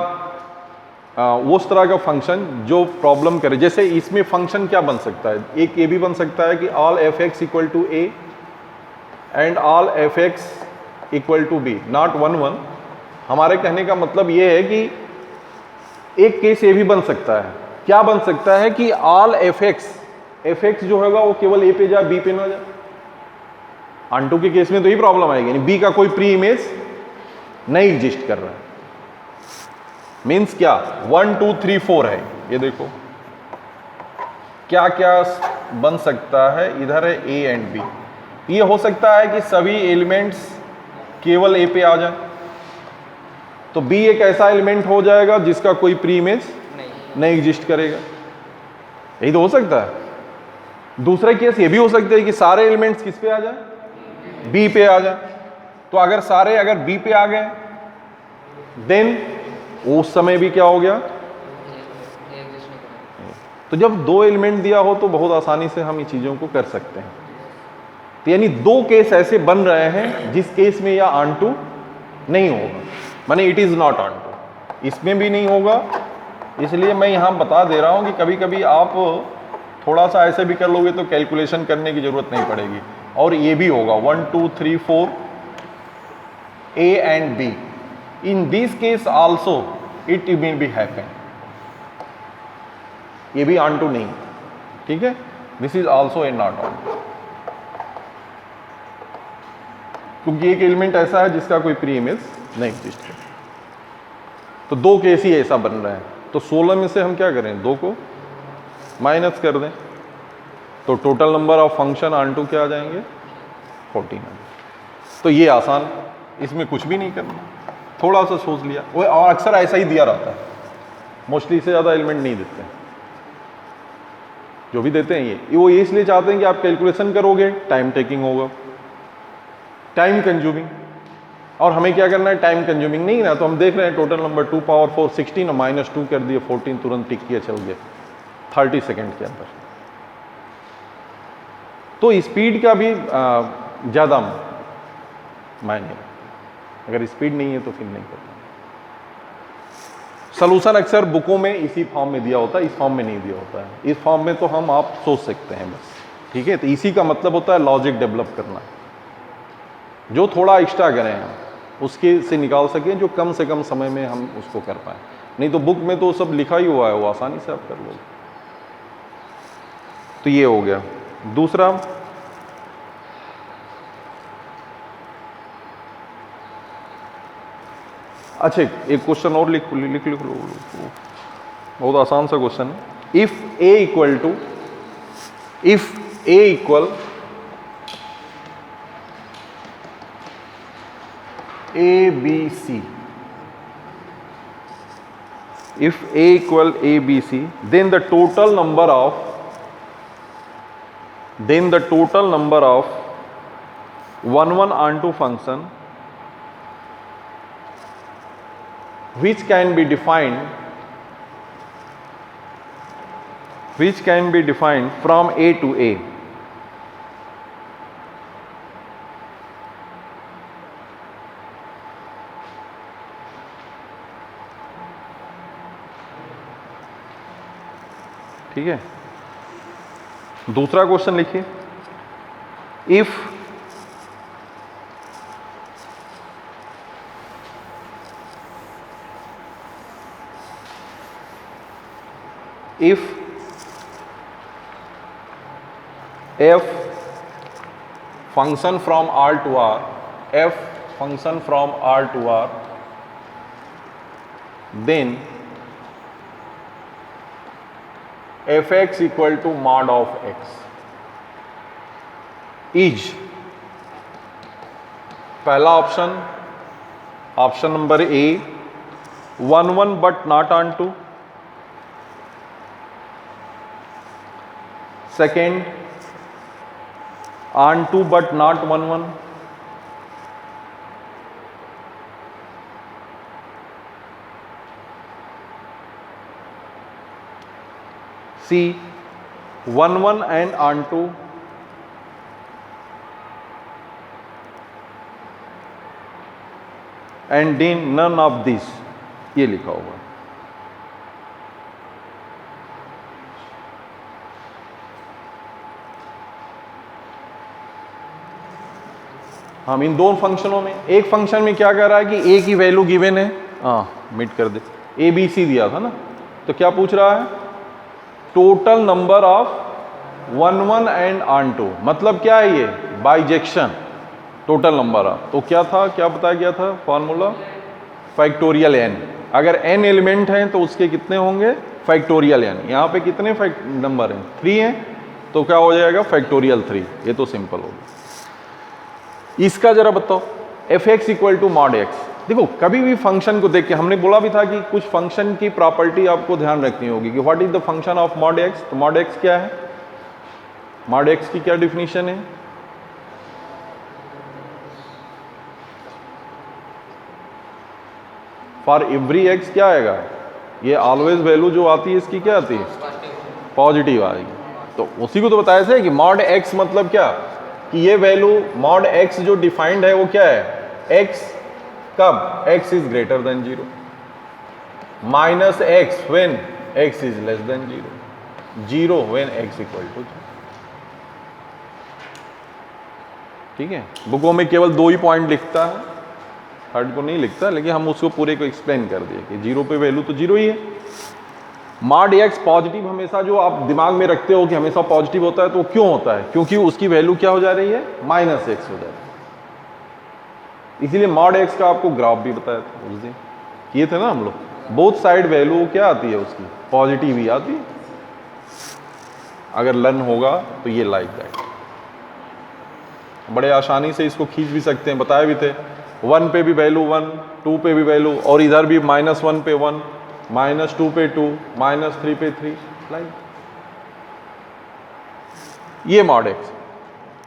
Speaker 1: उस तरह का फंक्शन जो प्रॉब्लम करे। जैसे इसमें फंक्शन क्या बन सकता है, एक ये भी बन सकता है कि all f(x) equal to a and all f(x) equal to b, not 1 1। हमारे कहने का मतलब ये है कि एक केस ये भी बन सकता है, क्या बन सकता है कि ऑल f(x) जो होगा वो केवल a पे जाए b पे ना जाए। अनटू के केस में तो ये प्रॉब्लम आएगी, यानी b का कोई प्री इमेज नहीं एग्जिस्ट कर रहा है। मीन्स क्या 1 2 3 4 है, ये देखो क्या क्या बन सकता है। इधर है a एंड b, ये हो सकता है कि सभी एलिमेंट्स केवल a पे आ जाए, तो b एक ऐसा एलिमेंट हो जाएगा जिसका कोई प्री इमेज नहीं एग्जिस्ट करेगा, यही तो हो सकता है। दूसरा केस ये भी हो सकता है कि सारे एलिमेंट्स किस पे आ जाए b पे आ जाए। तो अगर सारे अगर b पे आ गए देन उस समय भी क्या हो गया, तो जब 2 एलिमेंट दिया हो तो बहुत आसानी से हम ये चीजों को कर सकते हैं। तो यानी 2 केस ऐसे बन रहे हैं जिस केस में यह ऑनटू नहीं होगा, माने इट इज नॉट ऑनटू, इसमें भी नहीं होगा। इसलिए मैं यहां बता दे रहा हूं कि कभी कभी आप थोड़ा सा ऐसे भी कर लोगे तो कैलकुलेशन करने की जरूरत नहीं पड़ेगी। और ये भी होगा 1 2 3 4 a and b, in this case also it will be happen, ये भी ऑनटू नहीं, ठीक है। This is also a not onto, क्योंकि एक एलिमेंट ऐसा है जिसका कोई प्री इमेज नहीं एग्जिस्ट है। तो 2 केस ही ऐसा बन रहा है। तो 16 में से हम क्या करें, 2 को माइनस कर दें, तो total number of function onto क्या आ जाएंगे 14 आ जाएंगे। तो ये आसान, इसमें कुछ भी नहीं करना, थोड़ा सा सोच लिया वो, और अक्सर ऐसा ही दिया रहता है, मोस्टली इससे ज़्यादा एलिमेंट नहीं देते हैं, जो भी देते हैं वो ये इसलिए चाहते हैं कि आप कैलकुलेशन करोगे, टाइम टेकिंग होगा, टाइम कंज्यूमिंग, और हमें क्या करना है, टाइम कंज्यूमिंग नहीं ना। तो हम देख रहे हैं टोटल नंबर 2 पावर 4 16 और -2 कर दिए 14, तुरंत टिक किया चल गया 30 सेकेंड के अंदर। तो स्पीड का भी ज़्यादा मायने, अगर स्पीड नहीं है तो फिर नहीं करता। सलूशन अक्सर बुकों में इसी फॉर्म में दिया होता है, इस फॉर्म में नहीं दिया होता है। इस फॉर्म में तो हम आप सोच सकते हैं बस, ठीक है। तो इसी का मतलब होता है लॉजिक डेवलप करना, जो थोड़ा एक्स्ट्रा करें हम उसके से निकाल सकें, जो कम से कम समय में हम उसको कर पाए। नहीं तो बुक में तो सब लिखा ही हुआ है, वो आसानी से आप कर लोगे। तो ये हो गया। दूसरा, अच्छा एक क्वेश्चन और लिख लो, बहुत आसान सा क्वेश्चन है। If A equal A B C, if a equal a b c, then the total number of 1 1 onto function which can be defined from a to a, ठीक है। दूसरा क्वेश्चन लिखिए, if f function from R to R, then fx equal to mod of x is, पहला option number A 1 1 but not on 2, second on 2 but not 1 1, C 1 1 and on 2, and then none of this, ये लिखा होगा। हम इन दोनों फंक्शनों में, एक function में क्या कह रहा है कि a की वैल्यू गिवन है, मिट कर दे, ए बी सी दिया था ना, तो क्या पूछ रहा है, total number of 1 1 and on 2, मतलब क्या है ये, बाइजेक्शन, टोटल नंबर ऑफ, तो क्या था, क्या बताया गया था फॉर्मूला, फैक्टोरियल n, अगर n एलिमेंट हैं तो उसके कितने होंगे, फैक्टोरियल n, यहाँ पे कितने नंबर हैं, 3 हैं, तो क्या हो जाएगा, फैक्टोरियल 3, ये तो सिंपल होगा। इसका जरा बताओ, F X equal to mod X, देखो कभी भी फंक्शन को देख के, हमने बोला भी था कि कुछ फंक्शन की प्रॉपर्टी आपको ध्यान रखनी होगी कि what is the function of mod x, तो मॉड एक्स क्या है, मॉड एक्स की क्या डिफिनीशन है, फॉर एवरी एक्स क्या आएगा, ये ऑलवेज वैल्यू जो आती है इसकी क्या आती है, पॉजिटिव आएगी। तो उसी को तो बताया था कि मॉड एक्स मतलब क्या, कि ये वैल्यू मॉड एक्स जो डिफाइंड है वो क्या है, एक्स कब, X is greater than 0, minus X when X is less than 0, 0 when X equal to 0, ठीक है। बुकों में केवल 2 ही पॉइंट लिखता है, थर्ड को नहीं लिखता, लेकिन हम उसको पूरे को एक्सप्लेन कर दिए कि 0 पे वैल्यू तो 0 ही है। मॉड एक्स पॉजिटिव हमेशा, जो आप दिमाग में रखते हो कि हमेशा पॉजिटिव होता है, तो क्यों होता है, क्योंकि उसकी वैल्यू क्या हो जा रही है, माइनस एक्स हो जा रही है, इसीलिए मॉड एक्स का आपको ग्राफ भी बताया था उस दिन, किए थे ना हम लोग, बोथ साइड वैल्यू क्या आती है उसकी, पॉजिटिव ही आती है, अगर लन होगा तो ये लाइक दैट। बड़े आसानी से इसको खींच भी सकते हैं, बताए भी थे। 1 पे भी वैल्यू 1, 2 पे भी वैल्यू, और इधर भी -1 पे 1, -2 पे 2, -3 पे 3, लाइक ये मॉड एक्स।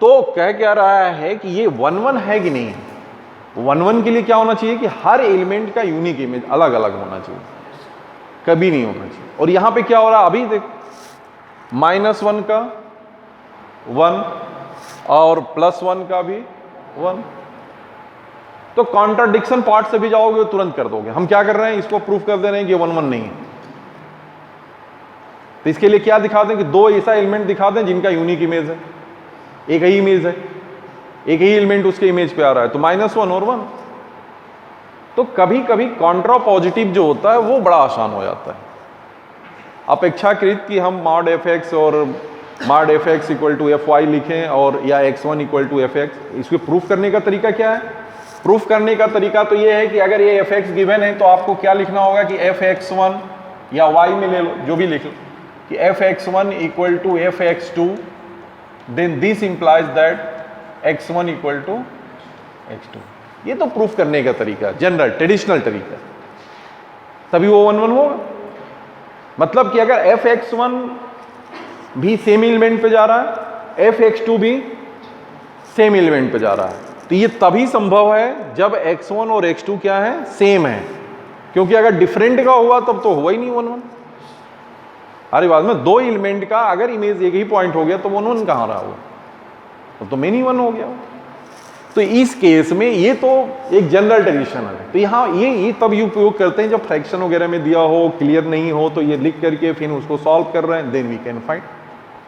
Speaker 1: तो कह क्या रहा है कि ये 1 1 है कि नहीं। 1 1 के लिए क्या होना चाहिए कि हर एलिमेंट का यूनिक इमेज अलग अलग होना चाहिए, कभी नहीं होना चाहिए। और यहां पे क्या हो रहा है अभी देख, -1 का 1 और +1 का भी 1, तो कॉन्ट्राडिक्शन पार्ट से भी जाओगे तुरंत कर दोगे। हम क्या कर रहे हैं, इसको प्रूफ कर दे रहे हैं कि 1 1 नहीं है। तो इसके लिए क्या दिखा दें कि दो ऐसा एलिमेंट दिखा दें जिनका यूनिक इमेज है, एक ही इमेज है, एक ही एलिमेंट उसके इमेज पे आ रहा है, तो -1 और 1। तो कभी कभी कॉन्ट्रा पॉजिटिव जो होता है वो बड़ा आसान हो जाता है। अपेक्षाकृत कि हम mod fx और mod fx = fy लिखें और या x1 = fx। इसको प्रूफ करने का तरीका क्या है? प्रूफ करने का तरीका तो ये है कि अगर ये fx गिवन है तो आपको क्या लिखना होगा कि fx1 या y में ले लो, जो भी लिख लो, कि fx1 = fx2, then this implies that x1 = x2। ये तो प्रूफ करने का तरीका, जनरल ट्रेडिशनल तरीका, तभी वो 1 1 होगा। मतलब कि अगर fx1 भी सेम एलिमेंट पे जा रहा है, fx2 भी सेम एलिमेंट पे जा रहा है, तो ये तभी संभव है जब x1 और x2 क्या है, सेम है। क्योंकि अगर डिफरेंट का हुआ तब तो हुआ ही नहीं 1 1। अरे बाद में दो एलिमेंट का अगर इमेज एक ही पॉइंट हो गया तो 1 1 कहां रहा हुआ, तो मेनी 1 हो गया। तो इस केस में ये तो एक जनरल ट्रेडिशन है। तो यहाँ ये तब उपयोग करते हैं जब फ्रैक्शन वगैरह में दिया हो, क्लियर नहीं हो, तो ये लिख करके फिर उसको सॉल्व कर रहे हैं, देन वी कैन फाइंड।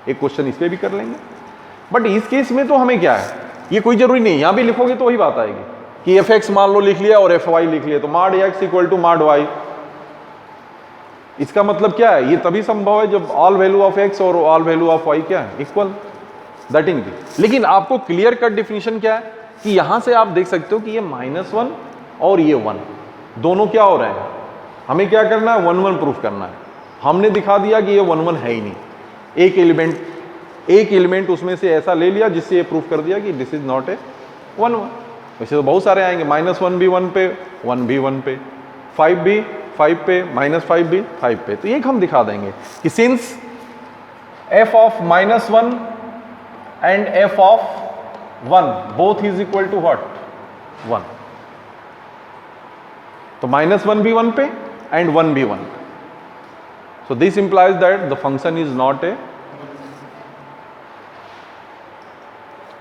Speaker 1: एक क्वेश्चन इस पे भी कर लेंगे। बट इस केस में तो हमें क्या है, ये कोई जरूरी नहीं, यहाँ भी लिखोगे तो वही बात आएगी कि fx मान लो लिख लिया और fy लिख लिया, तो mod x = mod y। इसका मतलब क्या है, ये तभी संभव है जब ऑल वैल्यू ऑफ x और ऑल वैल्यू ऑफ y क्या है, इक्वल, दैट इज। लेकिन आपको क्लियर कट डिफिनीशन क्या है कि यहां से आप देख सकते हो कि ये -1 और ये 1 दोनों क्या हो रहे हैं, हमें क्या करना है, 1 1 प्रूफ करना है। हमने दिखा दिया कि ये 1 1 है ही नहीं। एक एलिमेंट उसमें से ऐसा ले लिया जिससे ये प्रूफ कर दिया कि दिस इज नॉट ए 1 1। वैसे तो बहुत सारे आएंगे, -1 भी 1 पे, 1 भी 1 पे, 5 भी 5 पे, -5 भी 5 पे। तो एक हम दिखा देंगे कि since f of -1 and f of 1 both is equal to what, 1, तो -1 भी 1 पे and 1 भी 1 पे। So this implies that the function is not a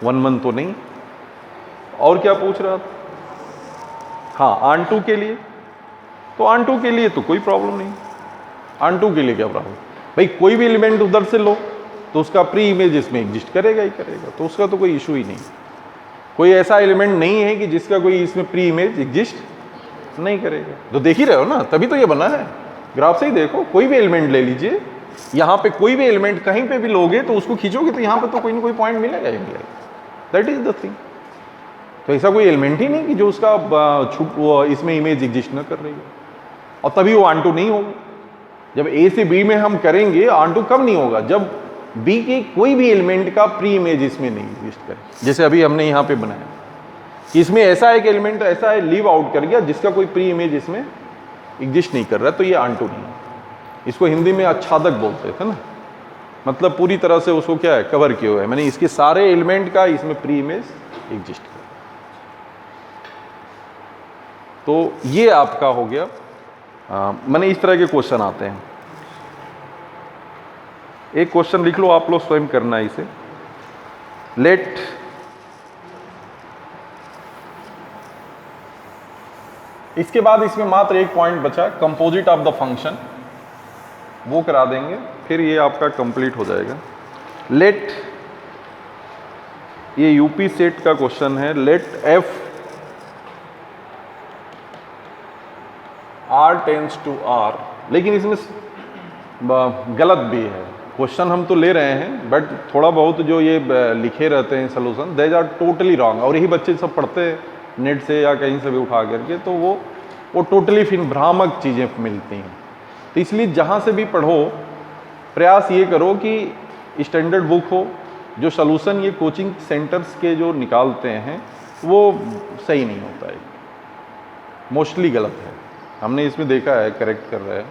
Speaker 1: 1 1 तो नहीं। और क्या पूछ रहा था, हाँ onto के लिए, तो onto के लिए तो कोई प्रॉब्लम नहीं। onto के लिए क्या प्रॉब्लम, भाई कोई भी एलिमेंट उधर से लो तो उसका प्री इमेज इसमें एग्जिस्ट करेगा ही करेगा, तो उसका तो कोई इशू ही नहीं। कोई ऐसा एलिमेंट नहीं है कि जिसका कोई इसमें प्री इमेज एग्जिस्ट नहीं करेगा। तो देख ही रहे हो ना, तभी तो ये बना है। ग्राफ से ही देखो, कोई भी एलिमेंट ले लीजिए, यहाँ पे कोई भी एलिमेंट कहीं पे भी लोगे तो उसको खींचोगे तो यहाँ पे तो कोई ना कोई पॉइंट मिलेगा ही मिलेगा, दैट इज द थिंग। तो ऐसा कोई एलिमेंट ही नहीं कि जो उसका इसमें इमेज एग्जिस्ट न कर रही है, और तभी वो onto नहीं होगा। जब ए से बी में हम करेंगे onto कब नहीं होगा, जब बी के कोई भी एलिमेंट का प्री इमेज इसमें नहीं एग्जिस्ट करे। जैसे अभी हमने यहाँ पे बनाया कि इसमें ऐसा एक एलिमेंट ऐसा है लीव आउट कर गया जिसका कोई प्री इमेज इसमें एग्जिस्ट नहीं कर रहा, तो ये onto नहीं है। इसको हिंदी में आच्छादक बोलते थे ना, मतलब पूरी तरह से उसको क्या है, कवर किया हुआ है, मैंने इसके सारे एलिमेंट का इसमें प्री इमेज एग्जिस्ट कर। तो ये आपका हो गया। मैंने इस तरह के क्वेश्चन आते हैं। एक क्वेश्चन लिख लो, आप लोग स्वयं करना है इसे। लेट इसके बाद इसमें मात्र एक पॉइंट बचा, कंपोजिट ऑफ द फंक्शन, वो करा देंगे, फिर ये आपका कंप्लीट हो जाएगा। लेट, ये यूपी सेट का क्वेश्चन है। Let F r tends to r, लेकिन इसमें गलत भी है। क्वेश्चन हम तो ले रहे हैं, बट थोड़ा बहुत जो ये लिखे रहते हैं solution, these are totally wrong. और यही बच्चे सब पढ़ते हैं नेट से या कहीं से भी उठा करके, तो वो टोटली फिर भ्रामक चीज़ें मिलती हैं। तो इसलिए जहाँ से भी पढ़ो, प्रयास ये करो कि स्टैंडर्ड बुक हो, जो सॉल्यूशन ये कोचिंग सेंटर्स के जो निकालते हैं वो सही नहीं होता है, मोस्टली गलत है। हमने इसमें देखा है, करेक्ट कर रहे हैं,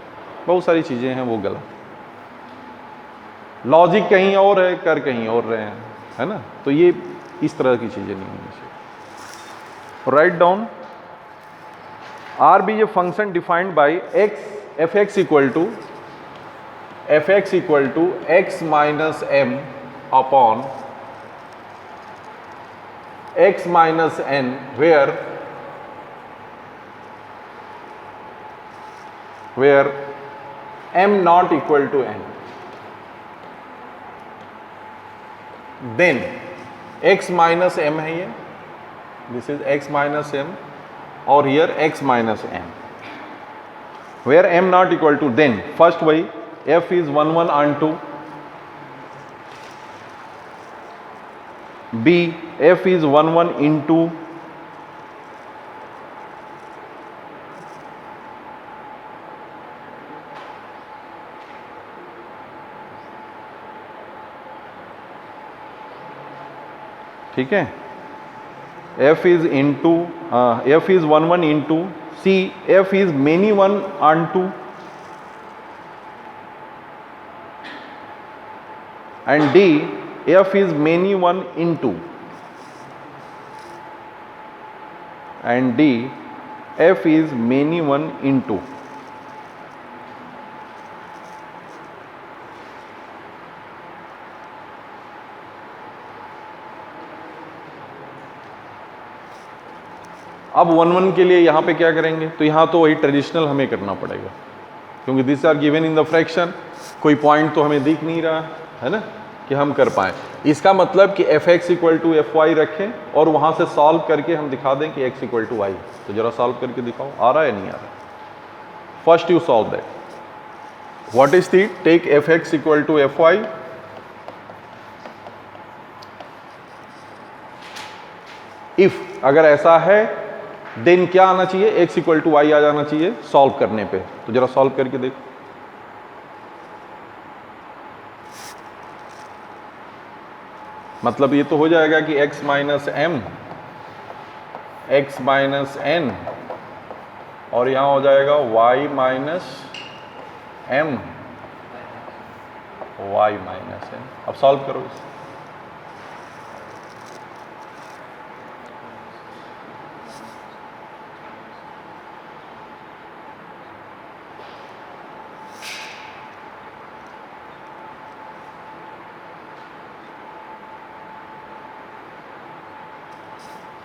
Speaker 1: बहुत सारी चीज़ें हैं वो गलत, लॉजिक कहीं और है, कर कहीं और रहे हैं, है ना। तो ये इस तरह की चीज़ें नहीं होनी चाहिए। Write down R be a function defined by X F X equal to X minus M upon x minus n where m not equal to n, then x minus m है ये, this is x minus m और here x minus n, where m not equal to, then first वही f is 1 1 and 2, b f is 1 1 into ठीक है, f is into f is 1 1 into c f is many 1 and 2 and d f is many 1 into and d f is many 1 into. अब 1 1 के लिए यहाँ पे क्या करेंगे, तो यहाँ तो वही ट्रेडिशनल हमें करना पड़ेगा, क्योंकि this are given in the fraction, कोई पॉइंट तो हमें दिख नहीं रहा है ना कि हम कर पाए। इसका मतलब कि F X equal to F Y रखें और वहाँ से सॉल्व करके हम दिखा दें कि एक्स इक्वल टू वाई। तो जरा सॉल्व करके दिखाओ, आ रहा है नहीं आ रहा। First you solve that, what is the, take F X equal to F Y, if अगर ऐसा है देन क्या आना चाहिए, एक्स इक्वल टू वाई आ जाना चाहिए सॉल्व करने पे। तो जरा सॉल्व करके देखो, मतलब ये तो हो जाएगा कि x minus M X minus N और यहां हो जाएगा y minus M Y minus N. अब सॉल्व करो इसे,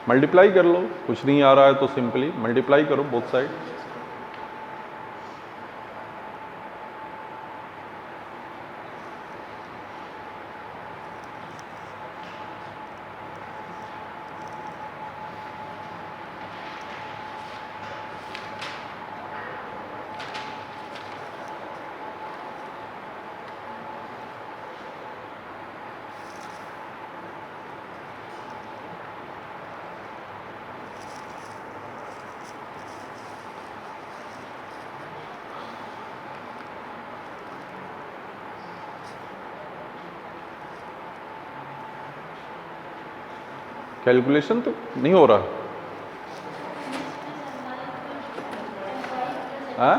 Speaker 1: मल्टीप्लाई कर लो, कुछ नहीं आ रहा है तो सिंपली मल्टीप्लाई करो बोथ साइड। कैलकुलेशन तो नहीं हो रहा, हाँ,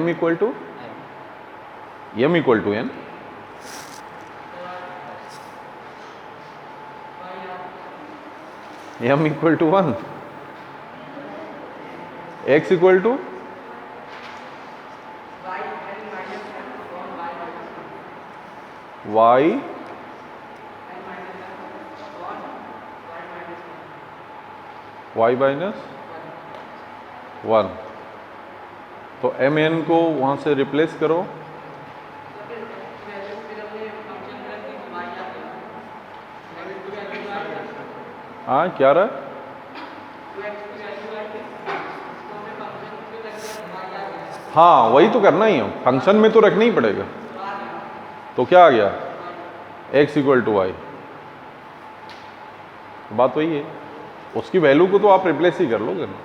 Speaker 1: m equal to N, m equal to 1, x equal to y y minus 1। तो एम एन को वहां से रिप्लेस करो, हाँ क्या रहा, हाँ वही तो करना ही है, फंक्शन में तो रखना ही पड़ेगा। तो क्या आ गया, x इक्वल टू वाई, बात वही है, उसकी वैल्यू को तो आप रिप्लेस ही कर लोगे ना।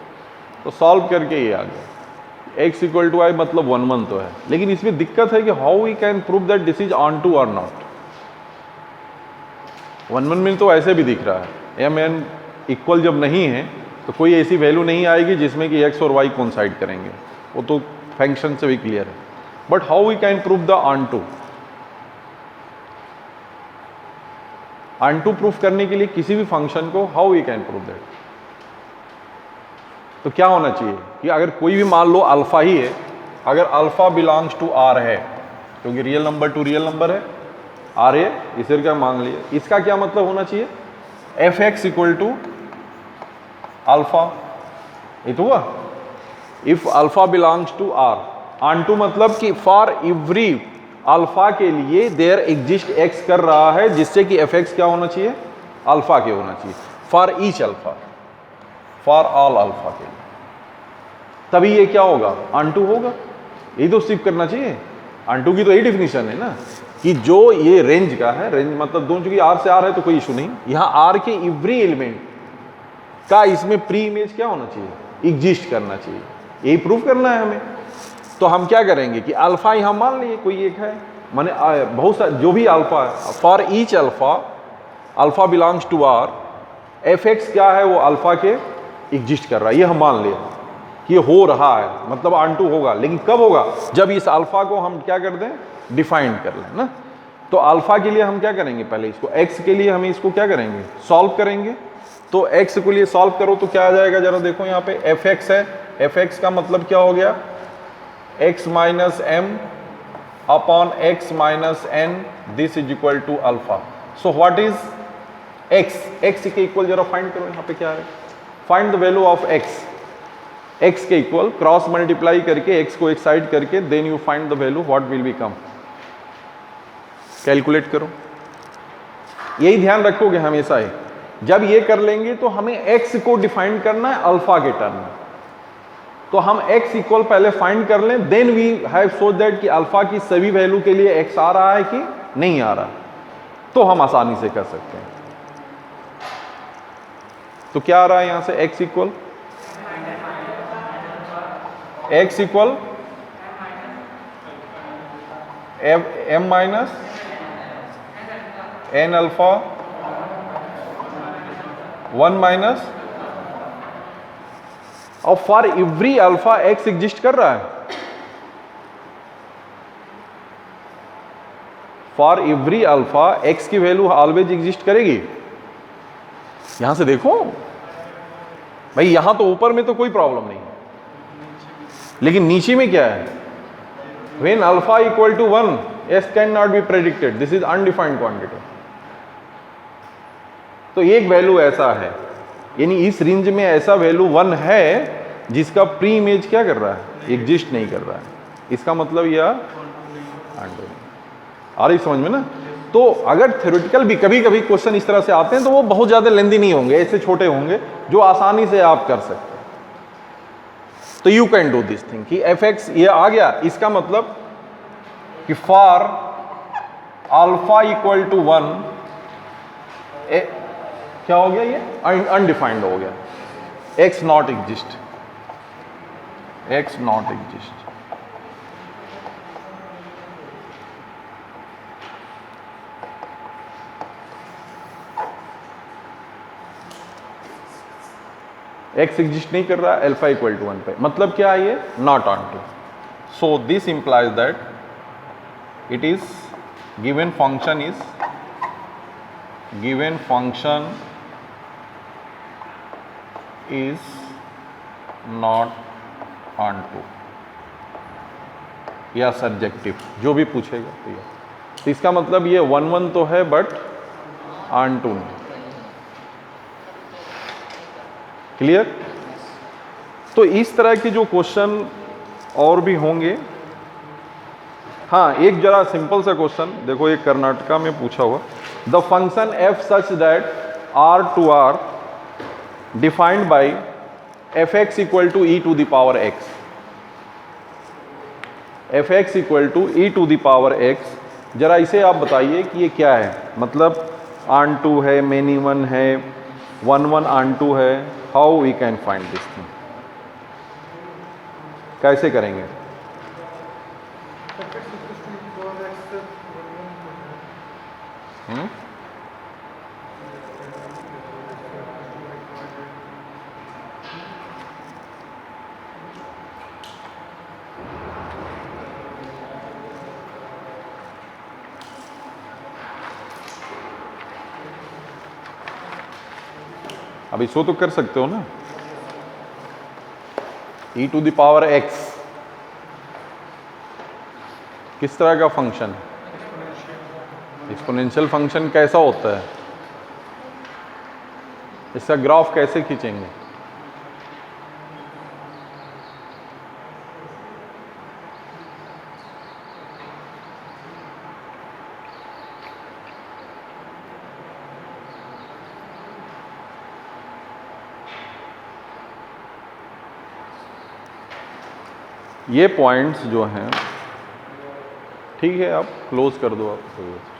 Speaker 1: तो सॉल्व करके ये आ गया x इक्वल टू आई मतलब 1 1 तो है, लेकिन इसमें दिक्कत है कि how we can prove that this is onto और नॉट। 1 1 में तो ऐसे भी दिख रहा है m n इक्वल जब नहीं है तो कोई ऐसी वैल्यू नहीं आएगी जिसमें कि x और y कोइंसाइड करेंगे, वो तो फंक्शन से भी क्लियर है। But how we can prove the onto? Onto proof करने के लिए किसी भी फंक्शन को how we can prove that, तो क्या होना चाहिए कि अगर कोई भी मान लो अल्फा ही है, अगर अल्फा बिलोंग्स टू आर है, क्योंकि real number two real number है, आर है, इसे क्या मांग लिया, इसका क्या मतलब होना चाहिए, F X equal to alpha, ये तो हुआ। If alpha belongs to R, onto मतलब कि फॉर एवरी अल्फा के लिए देयर एग्जिस्ट एक्स कर रहा है, जिससे कि एफ एक्स क्या होना चाहिए, अल्फा के होना चाहिए, for each alpha, for all alpha के लिए, तभी ये क्या होगा, ऑन टू होगा। यही तो सिर्फ करना चाहिए, ऑन टू की तो यही डेफिनेशन है ना, कि जो ये रेंज का है, रेंज मतलब दोनों, चूंकि आर से आर है तो कोई इशू नहीं, यहां आर के एवरी एलिमेंट का इसमें प्री इमेज क्या होना चाहिए, एग्जिस्ट करना चाहिए, यही प्रूव करना है हमें। तो हम क्या करेंगे कि अल्फा यहां मान लिए कोई एक है, माने बहुत सारे जो भी अल्फा है, for each alpha, alpha belongs to R, F X क्या है वो अल्फा के एग्जिस्ट कर रहा है, ये हम मान लिया कि ये हो रहा है, मतलब ऑन टू होगा। लेकिन कब होगा, जब इस अल्फा को हम क्या कर दें, डिफाइन कर लें ना। तो अल्फा के लिए हम क्या करेंगे, पहले इसको, एक्स के लिए हम इसको क्या करेंगे, सॉल्व करेंगे। तो एक्स के लिए सॉल्व करो तो क्या आ जाएगा, जरा देखो यहाँ पे एफ एक्स है, एफ एक्स का मतलब क्या हो गया, X minus M upon X minus N, this is equal to alpha. So what is X, X के इक्वल जरा फाइंड करो, यहाँ पे क्या है, find the value of X, X के इक्वल क्रॉस मल्टीप्लाई करके एक्स को एक साइड करके then you find the value, what will be come, calculate करो। यही ध्यान रखोगे हमेशा ही, जब ये कर लेंगे तो हमें एक्स को डिफाइन करना है अल्फा के टर्म में, तो हम एक्स इक्वल पहले फाइंड कर लें, then we have so that कि अल्फा की सभी वैल्यू के लिए एक्स आ रहा है कि नहीं आ रहा, तो हम आसानी से कर सकते हैं। तो क्या आ रहा है यहां से, X equal M minus N alpha 1 minus, और for every alpha X exist कर रहा है, फॉर एवरी अल्फा एक्स की वैल्यू ऑलवेज एग्जिस्ट करेगी। यहां से देखो भाई, यहां तो ऊपर में तो कोई प्रॉब्लम नहीं, लेकिन नीचे में क्या है, when alpha equal to 1 S can not be predicted, this is undefined quantity. तो एक वैल्यू ऐसा है, यानी इस रेंज में ऐसा वैल्यू 1 है जिसका प्री इमेज क्या कर रहा है, एग्जिस्ट नहीं कर रहा है, इसका मतलब यह आ रही समझ में ना। तो अगर थ्योरेटिकल भी कभी कभी क्वेश्चन इस तरह से आते हैं तो वो बहुत ज्यादा लेंदी नहीं होंगे, ऐसे छोटे होंगे जो आसानी से आप कर सकते हैं। तो you can do this thing कि एफ एक्स ये आ गया, इसका मतलब कि फॉर अल्फा इक्वल टू 1 क्या हो गया, ये अनडिफाइंड हो गया, x not exist, x not exist. X exist नहीं कर रहा, अल्फा इक्वल टू 1 पे, मतलब क्या है ये, not on to. So this implies that it is given function is, given function is not on to, या सब्जेक्टिव, जो भी पूछेगा तो ये। तो इसका मतलब ये 1 1 तो है बट ऑन टू नहीं। क्लियर। तो इस तरह के जो क्वेश्चन और भी होंगे। हाँ, एक जरा सिंपल सा क्वेश्चन देखो, एक कर्नाटका में पूछा हुआ, the function F such that R to R defined by F X equal to E to the power X, F X equal to E to the power X. जरा इसे आप बताइए कि ये क्या है, मतलब ऑन टू है, मेनी वन है, 1 1 ऑन टू है, how we can find this thing. कैसे करेंगे? अब इसको तो कर सकते हो ना, e to the power x किस तरह का फंक्शन है? एक्सपोनेंशियल फंक्शन कैसा होता है? इसका ग्राफ कैसे खींचेंगे? ये पॉइंट्स जो हैं, ठीक है, आप क्लोज कर दो आप।